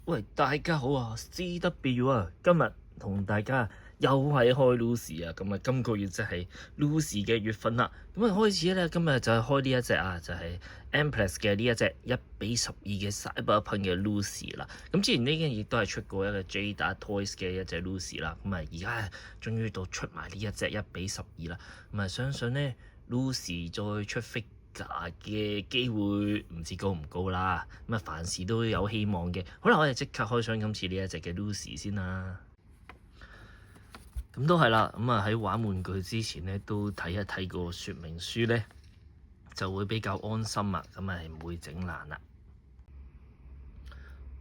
喂，大家好啊，CW 啊，今日同大家又係開 Lucy 啊，咁啊今個月就係 Lucy 嘅月份啦。咁啊開始咧，今日就係開呢一隻啊，就係 Amplex 嘅呢一隻1:12嘅 Cyberpunk 嘅 Lucy 啦。咁之前呢件亦都係出過一個 Jada Toys 嘅一隻 Lucy 啦。咁啊而家終於到出埋呢一隻1:12啦。咁啊相信咧 Lucy 再出 figure 嘅機會唔知高唔高啦，咁啊凡事都有希望嘅。好啦，我哋即刻開箱今次呢一隻嘅 Lucy 先啦。咁都係啦，咁啊喺玩玩具之前咧，都睇一睇個說明書咧，就會比較安心啊，咁啊唔會整爛啦。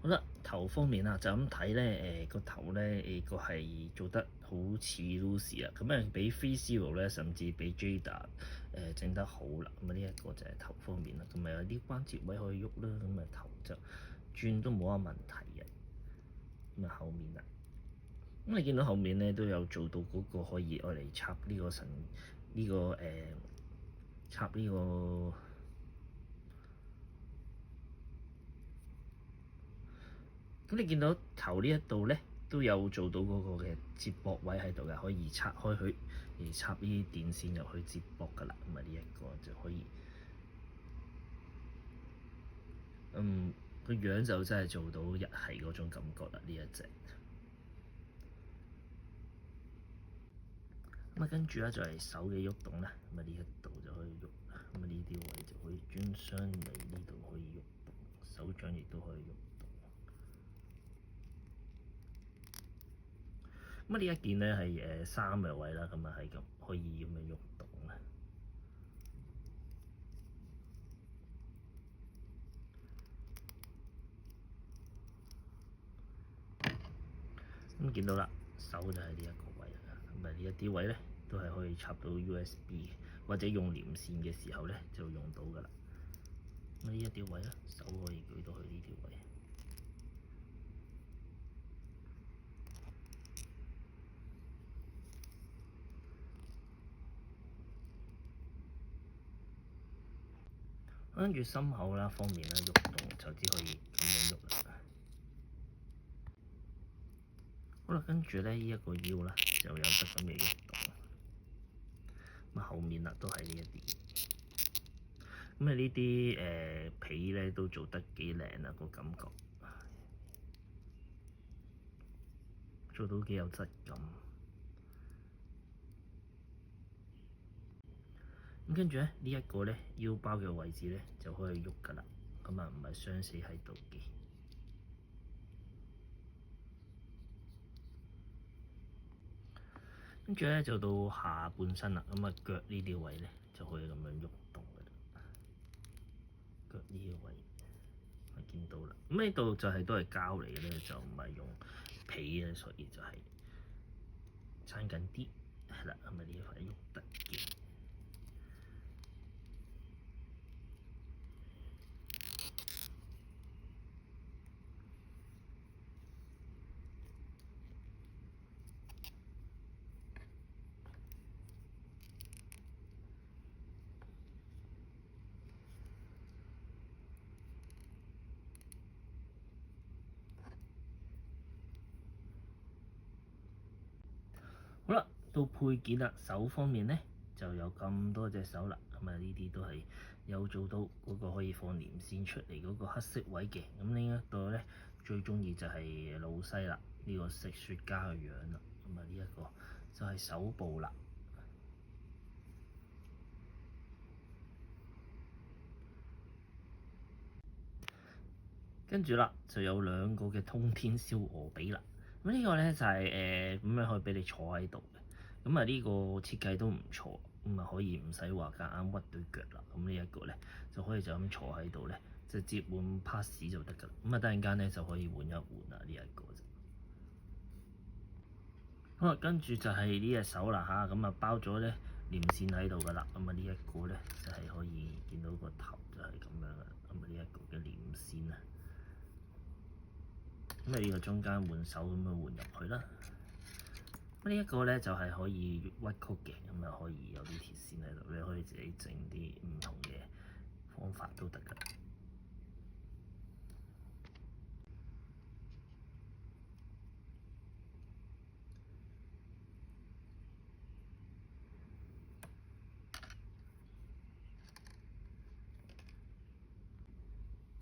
好啦，頭方面啊，就咁睇咧，個頭咧個係做得好似 Lucy 啊，咁啊比 3-0咧，甚至比 Jada 整得好啦。咁啊呢一個就係頭方面啦，咁啊有啲關節位可以喐啦，咁啊頭就轉都冇乜問題嘅。咁啊後面啦，咁你見到後面咧都有做到嗰個可以愛嚟插呢個插呢個。咁你見到頭呢一度咧都有做到嗰個嘅接駁位喺度嘅，可以拆開佢而插呢啲電線入去接駁噶啦。咁啊呢一個就可以，個樣就真係做到日系嗰種感覺啦。呢一隻咁啊，跟住咧就係手嘅喐動啦。咁啊呢一度就可以喐，咁啊呢啲位就可以專雙尾呢度可以喐動，手掌亦都可以喐。咁呢一件咧係衫嘅位啦，咁啊係咁可以咁樣喐動啦。咁見到啦，手就係呢一個位啦。咁啊呢一啲位咧都係可以插到 USB， 或者用連線嘅時候咧就用到噶啦。咁呢一啲位咧，手可以舉到去呢啲位。跟住心口啦方面咧喐動就只可以咁樣喐啦。好啦，跟住咧呢一個腰啦就有得咁嘅喐動。咁後面啦都係呢一啲。咁啊呢啲皮咧都做得幾靚啊，個感覺，做到幾有質感。咁跟住咧呢一個咧腰包嘅位置咧就可以喐噶啦，咁啊唔係傷死喺度嘅。跟住咧就到下半身啦，咁啊腳呢啲位咧就可以咁樣喐動噶啦。腳呢個位係見到啦，咁呢度就係都係膠嚟嘅咧，就唔係用皮嘅，所以就係撐緊啲，係啦，咁啊呢一塊喐得嘅。好啦，到配件啦，手方面咧就有咁多隻手啦，咁啊呢啲都係有做到嗰個可以放連線出嚟嗰個黑色位嘅。咁呢一個咧最中意就係老西啦，呢個食雪茄嘅樣啦，咁啊呢一個就係手部啦。跟住啦，就有兩個嘅通天燒鵝髀啦。咁呢個咧就係咁樣可以俾你坐喺度嘅。咁啊呢個設計都唔錯，咁啊可以唔使話夾硬屈對腳啦。咁呢一個咧就可以就咁坐喺度咧，直接換 pass 就得㗎啦。咁啊突然間咧就可以換一換啦呢一個啫。好啦，跟住就係呢隻手啦嚇，咁啊包咗咧連線喺度㗎啦。咁啊呢一個咧就係可以見到個頭就係咁樣啦。咁啊呢一個嘅連線啊。咁啊呢個中間換手咁樣換入去啦。呢一個咧就係可以屈曲嘅，咁啊可以有啲鐵線喺度，你可以自己整啲唔同嘅方法都得㗎。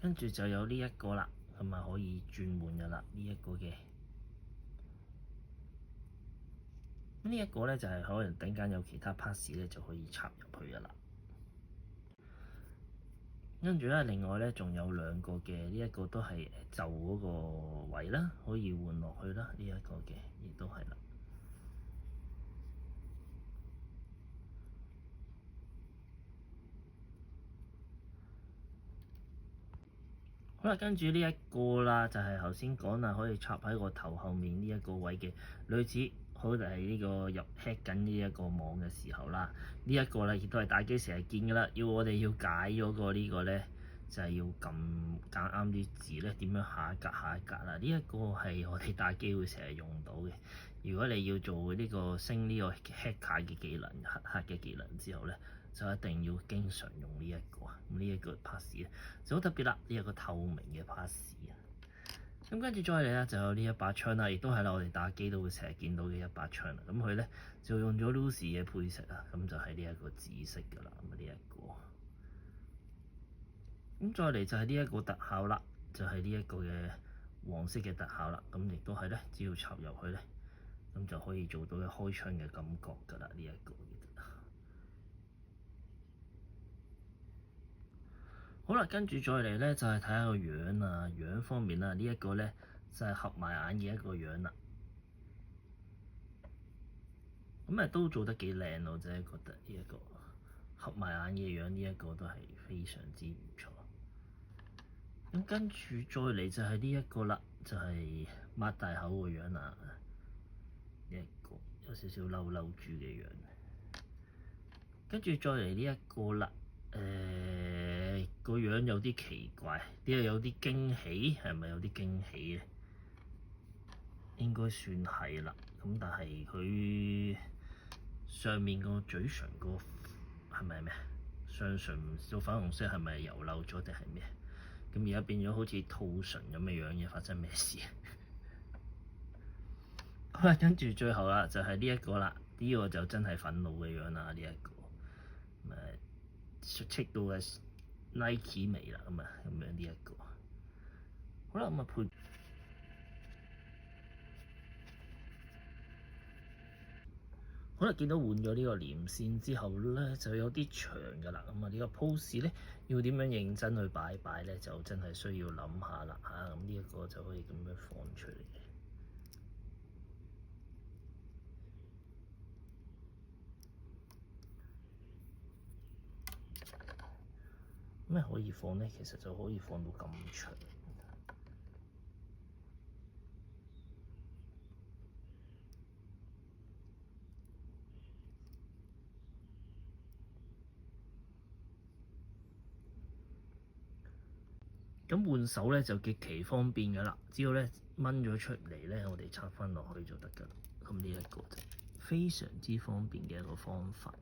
跟住就有呢一個啦，咁啊可以轉換噶啦呢一個嘅。呢一個咧就係可能等間有其他 pass 咧就可以插入去噶啦。跟住咧，另外咧仲有兩個嘅，呢一個都係就嗰個位啦，可以換落去啦。呢一個嘅亦都係啦。好啦，跟住呢一個啦，就係頭先講啦，可以插喺個頭後面呢一個位嘅，類似好似係呢個入 hack 緊呢一個網嘅時候啦。呢一個咧亦都係打機成日見噶啦，我哋要解咗個呢個咧。就係要撳啱啲字咧，點樣下一格下一格啦？呢一個係我哋打機會成日用到嘅。如果你要做呢個升呢個 hacker 嘅技能、黑客嘅技能之後咧，就一定要經常用呢一個。咁呢一個 pass 咧就好特別啦，呢一個透明嘅 pass 啊。咁跟住再嚟啦，就有呢一把槍啦，亦都係啦，我哋打機都會成日見到嘅一把槍啦。咁佢咧就用咗 Lucy 嘅配色啊，咁就係呢一個紫色噶啦。咁呢一個。咁再嚟就係呢一個特效啦，就係呢一個嘅黃色嘅特效啦。咁亦都係咧，只要插入去咧，咁就可以做到一開槍嘅感覺㗎啦。呢一個好啦，跟住再嚟咧就係睇下個樣啊，樣方面啦，呢一個咧就係合埋眼嘅一個樣啦。咁啊都做得幾靚，我真係覺得呢一個合埋眼嘅樣，呢一個都係非常之唔錯。咁跟住再嚟就係呢一個啦，就係擘大口個樣啦，呢一個有少少嬲嬲豬嘅樣。跟住再嚟呢一個啦，個樣有啲奇怪，呢個有啲驚喜，係咪有啲驚喜咧？應該算係啦。咁但係佢上面個嘴唇個係咪咩？上唇做粉紅色係咪油漏咗定係咩？咁而家變咗好似兔唇咁嘅樣嘅，發生咩事？好啦，跟住最後啦，就係呢一個啦，呢個就真係憤怒嘅樣啦，呢一個戚到嘅 Nike 味啦，咁樣呢一個。好啦，咁啊配。好啦，見到換咗呢個連線之後咧，就有啲長㗎啦。咁啊，呢個 pose 咧要點樣認真去擺咧，就真係需要諗下啦嚇。咁呢一個就可以咁樣放出嚟嘅。咩可以放咧？其實就可以放到咁長。咁換手咧就極其方便㗎啦，只要咧掹咗出嚟咧，我哋插翻落去就得㗎啦。咁呢一個就非常之方便嘅一個方法。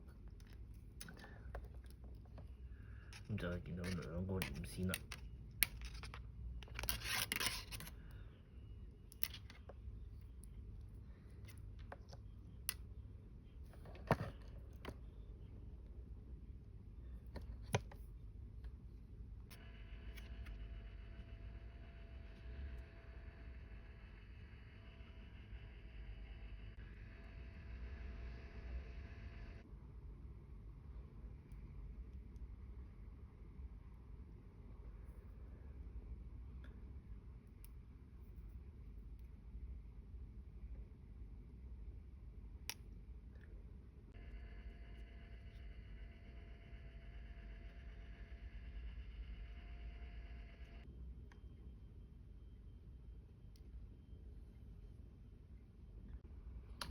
咁就係見到兩個連線啦。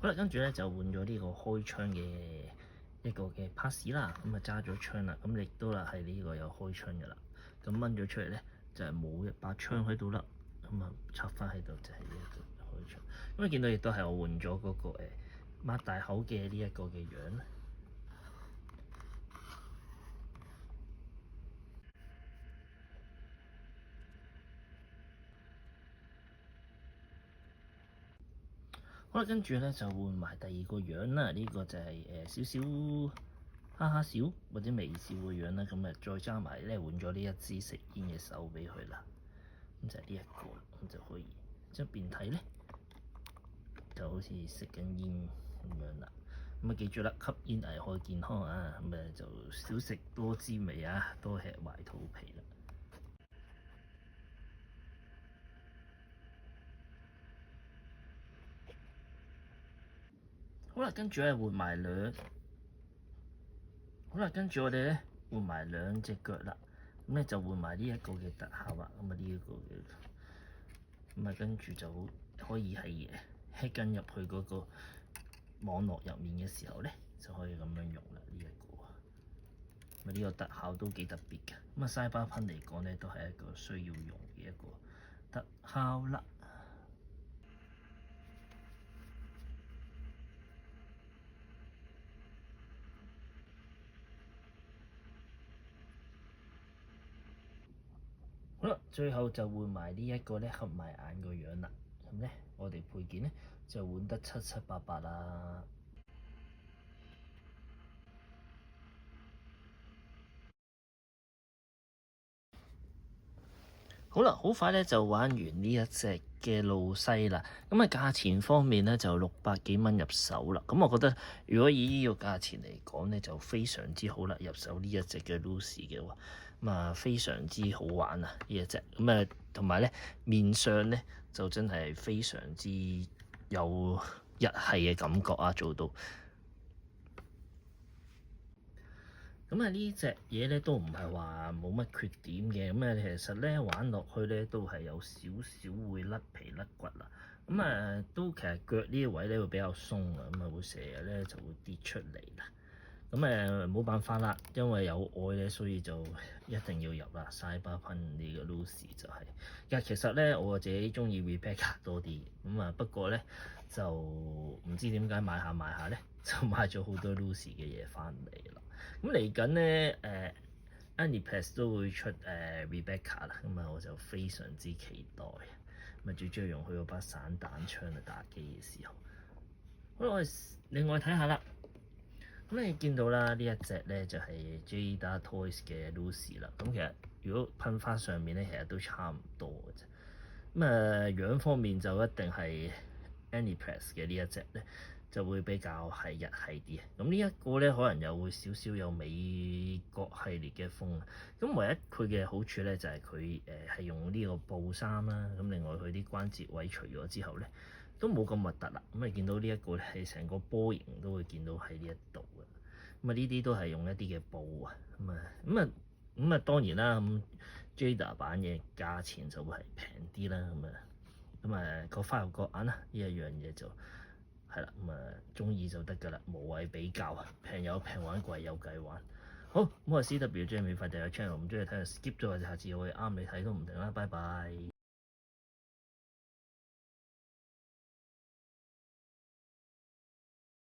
好啦，跟住咧就換咗呢個開槍嘅一個嘅 pass 啦，咁啊揸咗槍啦，咁亦都啦係呢個有開槍嘅啦，咁掹咗出嚟咧就係冇一把槍喺度啦，咁啊插翻喺度就係呢一個開槍，咁啊見到亦都係我換咗嗰個擘大口嘅呢一個嘅樣。好啦，跟住咧就換埋第二個樣啦，呢個就係少少哈哈笑或者微笑嘅樣啦，咁再加埋咧換咗呢一支食煙嘅手俾佢啦，咁就係呢一個啦，咁就可以側邊睇咧，就好似食緊煙咁樣啦。咁記住啦，吸煙危害健康啊，咁就少食多滋味啊，多吃壞肚皮啦。好啦，跟住咧換埋兩，好啦，跟住我哋咧換埋兩隻腳啦，咁咧就換埋呢一個嘅特效啦，咁呢一個嘅，咁跟住就可以係吃緊入去嗰個網絡入面嘅時候咧，就可以咁樣用啦呢一個，呢個特效都幾特別嘅，咁西巴噴嚟講咧都係一個需要用嘅一個特效啦。好啦，最後就換埋呢一個咧，合埋眼個樣啦。咁咧，我哋配件咧就換得七七八八啦。好啦，好快咧就玩完呢一隻嘅露西啦。咁價錢方面咧就600幾蚊入手啦。咁我覺得如果以呢個價錢嚟講咧，就非常之好啦。入手呢一隻嘅 Lucy 嘅話，非常之好玩啊！呢一隻咁同埋咧面上咧就真係非常之有日系嘅感覺啊，做到。咁呢隻嘢咧都唔係話冇乜缺點嘅，咁其實咧玩落去咧都係有少少會甩皮甩骨啦。咁都其實腳呢個位咧會比較鬆啊，咁會成日咧就會跌出嚟啦。咁冇辦法啦，因為有愛咧，所以就一定要入啦。Cyberpunk呢個 Lucy 就係，其實咧我自己中意 Rebecca 多啲，不過咧就唔知點解買下咧就買咗好多 Lucy 嘅嘢翻嚟啦。咁嚟緊咧Aniplex 都會出Rebecca 啦，我就非常之期待。最中意用佢嗰把散彈槍嚟打機嘅時候。好啦，我哋另外睇下啦。咁你見到啦，呢一隻咧就係 Jada Toys 嘅 Lucy 啦。咁其實如果噴花上面咧，其實都差唔多嘅啫。樣方面就一定係 Aniplex 嘅呢一隻咧，就會比較係日系啲。咁呢一個咧，可能又會少少有美國系列嘅風。咁唯一佢嘅好處咧，就係佢係用呢個布衫啦。咁另外佢啲關節位除咗之後咧，都冇咁核突啦。咁你見到呢一個係成個波形都會見到喺呢一度嘅。呢啲都係用一啲嘅布啊。當然啦。Jada 版嘅價錢就會係平啲啦。個花入各眼啦，呢一樣嘢就係啦。中意就得㗎啦，無謂比較啊。平有平玩，貴有貴玩。好，咁我係 CW 最免費第一個 channel，唔中意睇就 skip 咗，或者下次我會啱你睇都唔定啦。拜拜。